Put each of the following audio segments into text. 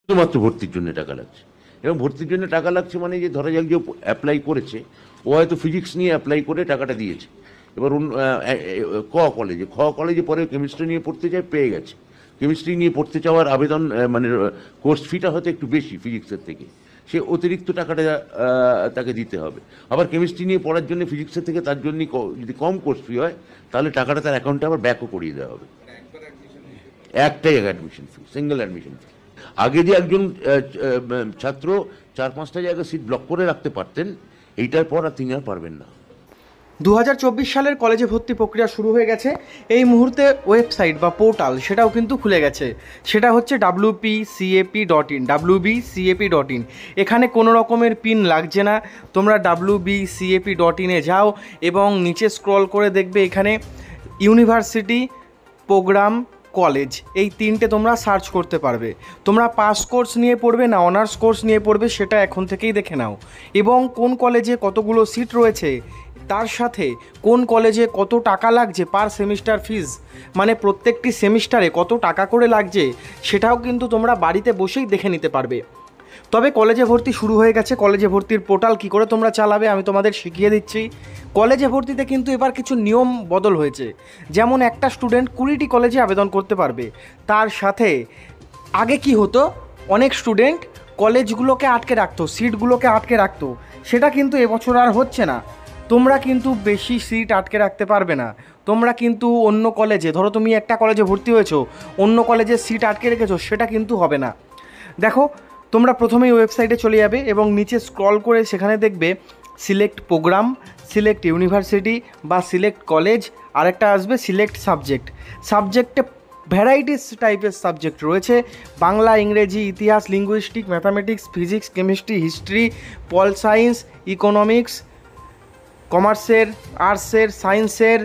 শুধুমাত্র ভর্তির জন্য টাকা লাগছে। এবং ভর্তির জন্য টাকা লাগছে মানে যে ধরা যাক যে অ্যাপ্লাই করেছে, ও হয়তো ফিজিক্স নিয়ে অ্যাপ্লাই করে টাকাটা দিয়েছে, এবার খ কলেজে পরে কেমিস্ট্রি নিয়ে পড়তে চায়, পেয়ে গেছে। কেমিস্ট্রি নিয়ে পড়তে চাওয়ার আবেদন মানে কোর্স ফিটা হয়তো একটু বেশি ফিজিক্সের থেকে, সে অতিরিক্ত টাকাটা তাকে দিতে হবে। আবার কেমিস্ট্রি নিয়ে পড়ার জন্য ফিজিক্সের থেকে তার জন্য যদি কম কোর্স ফি হয়, তাহলে টাকাটা তার অ্যাকাউন্টে আবার ব্যাকও করিয়ে দেওয়া হবে। একটাই অ্যাডমিশন ফি, সিঙ্গেল অ্যাডমিশন ফি। আগে যে একজন ছাত্র 4-5টা জায়গায় সিট ব্লক করে রাখতে পারতেন, এইটার পর আর তিনি আর পারবেন না। 2024 সালের কলেজে ভর্তি প্রক্রিয়া শুরু হয়ে গেছে। এই মুহূর্তে ওয়েবসাইট বা পোর্টাল সেটাও কিন্তু খুলে গেছে, সেটা হচ্ছে wbcap.in, wbcap.in। এখানে কোনো রকমের পিন লাগছে না। তোমরা wbcap.in যাও এবং নিচে স্ক্রল করে দেখবে এখানে ইউনিভার্সিটি, প্রোগ্রাম, কলেজ, এই তিনটে তোমরা সার্চ করতে পারবে। তোমরা পাস কোর্স নিয়ে পড়বে না অনার্স কোর্স নিয়ে পড়বে সেটা এখন থেকেই দেখে নাও, এবং কোন কলেজে কতগুলো সিট রয়েছে, তার সাথে কোন কলেজে কত টাকা লাগছে পার সেমিস্টার ফিজ, মানে প্রত্যেকটি সেমিস্টারে কত টাকা করে লাগছে, সেটাও কিন্তু তোমরা বাড়িতে বসেই দেখে নিতে পারবে। তবে কলেজে ভর্তি শুরু হয়ে গেছে। কলেজে ভর্তির পোর্টাল কী করে তোমরা চালাবে আমি তোমাদের শিখিয়ে দিচ্ছি। কলেজে ভর্তিতে কিন্তু এবার কিছু নিয়ম বদল হয়েছে। যেমন একটা স্টুডেন্ট 20টি কলেজে আবেদন করতে পারবে। তার সাথে আগে কি হতো, অনেক স্টুডেন্ট কলেজগুলোকে আটকে রাখতো, সিটগুলোকে আটকে রাখতো, সেটা কিন্তু এবছর আর হচ্ছে না। তোমরা কিন্তু বেশি সিট আটকে রাখতে পারবে না। তোমরা কিন্তু অন্য কলেজে, ধরো তুমি একটা কলেজে ভর্তি হয়েছো, অন্য কলেজে সিট আটকে রেখেছো, সেটা কিন্তু হবে না। দেখো, তোমরা প্রথমেই ওয়েবসাইটে চলে যাবে এবং নিচে স্ক্রল করে সেখানে দেখবে সিলেক্ট প্রোগ্রাম, সিলেক্ট ইউনিভার্সিটি বা সিলেক্ট কলেজ, আরেকটা আসবে সিলেক্ট সাবজেক্ট। সাবজেক্টে ভ্যারাইটিস টাইপের সাবজেক্ট রয়েছে, বাংলা, ইংরেজি, ইতিহাস, linguistic, mathematics, physics, chemistry, history, pol science, economics, কমার্সের, আর্টসের, সায়েন্সের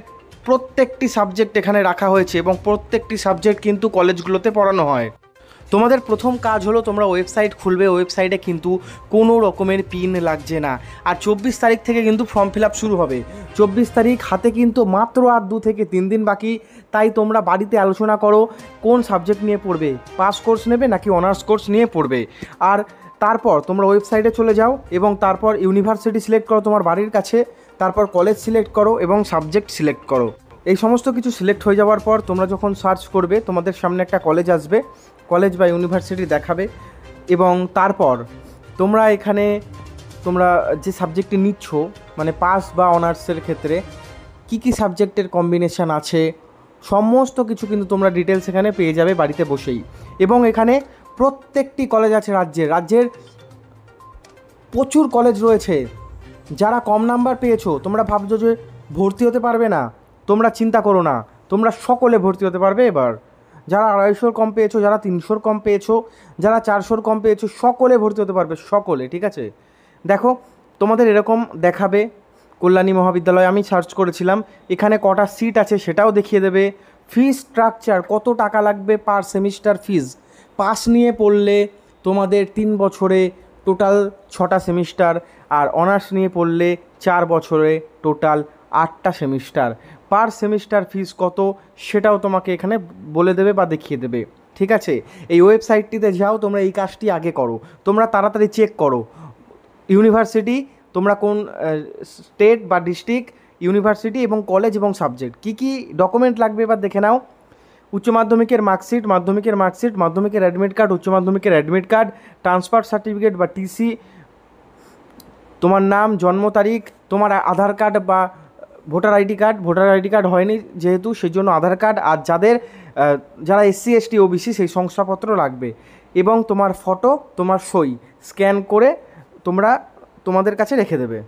প্রত্যেকটি সাবজেক্ট এখানে রাখা হয়েছে এবং প্রত্যেকটি সাবজেক্ট কিন্তু কলেজগুলোতে পড়ানো হয়। তোমাদের প্রথম কাজ হলো তোমরা ওয়েবসাইট খুলবে। ওয়েবসাইটে কিন্তু কোনো রকমের পিন লাগছে না। আর 24 তারিখ থেকে কিন্তু ফর্ম ফিল আপ শুরু হবে। 24 তারিখ হাতে কিন্তু মাত্র আর 2 থেকে 3 দিন বাকি। তাই তোমরা বাড়িতে আলোচনা করো কোন সাবজেক্ট নিয়ে পড়বে, পাস কোর্স নেবে নাকি অনার্স কোর্স নিয়ে পড়বে। আর তারপর তোমরা ওয়েবসাইটে চলে যাও এবং তারপর ইউনিভার্সিটি সিলেক্ট করো তোমার বাড়ির কাছে, তারপর কলেজ সিলেক্ট করো এবং সাবজেক্ট সিলেক্ট করো। এই সমস্ত কিছু সিলেক্ট হয়ে যাওয়ার পর তোমরা যখন সার্চ করবে, তোমাদের সামনে একটা কলেজ আসবে, কলেজ বা ইউনিভার্সিটি দেখাবে, এবং তারপর তোমরা এখানে তোমরা যে সাবজেক্টটি নিচ্ছ, মানে পাস বা অনার্সের ক্ষেত্রে কি কি সাবজেক্টের কম্বিনেশান আছে, সমস্ত কিছু কিন্তু তোমরা ডিটেলস এখানে পেয়ে যাবে বাড়িতে বসেই। এবং এখানে প্রত্যেকটি কলেজ আছে, রাজ্যের প্রচুর কলেজ রয়েছে। যারা কম নাম্বার পেয়েছো, তোমরা ভাবছো যে ভর্তি হতে পারবে না, তোমরা চিন্তা করো না, তোমরা সকলে ভর্তি হতে পারবে এবার। যারা 250 কম পেয়েছো, যারা 300 কম পেয়েছো, যারা 400 কম পেয়েছো, সকলে ভর্তি হতে পারবে, সকলে। ঠিক আছে, দেখো তোমাদের এরকম দেখাবে কল্যাণী মহাবিদ্যালয়, আমি সার্চ করেছিলাম, এখানে কটা সিট আছে সেটাও দেখিয়ে দেবে। ফিস স্ট্রাকচার, কত টাকা লাগবে পার সেমিস্টার ফিজ। পাস নিয়ে পড়লে তোমাদের 3 বছরে টোটাল 6টা সেমিস্টার, আর অনার্স নিয়ে পড়লে 4 বছরে টোটাল 8টা সেমিস্টার। পার সেমিস্টার ফিস কত সেটাও তোমাকে এখানে বলে দেবে বা দেখিয়ে দেবে। ঠিক আছে, এই ওয়েবসাইটটিতে যাও, তোমরা এই কাজটি আগে করো, তোমরা তাড়াতাড়ি চেক করো ইউনিভার্সিটি, তোমরা কোন স্টেট বা ডিস্ট্রিক্ট, ইউনিভার্সিটি এবং কলেজ এবং সাবজেক্ট, কী কী ডকুমেন্ট লাগবে এবার দেখে নাও। উচ্চ মাধ্যমিকের মার্কশিট, মাধ্যমিকের অ্যাডমিট কার্ড, উচ্চ মাধ্যমিকের অ্যাডমিট কার্ড, ট্রান্সফার সার্টিফিকেট বা টিসি, তোমার নাম, জন্ম তারিখ, তোমার আধার কার্ড বা ভোটার আইডি কার্ড হয়নি যেহেতু, সেই জন্য আধার কার্ড, আর যারা SC ST OBC সেই শংসাপত্র লাগবে, এবং তোমার ফটো, তোমার সই স্ক্যান করে তোমাদের কাছে রেখে দেবে।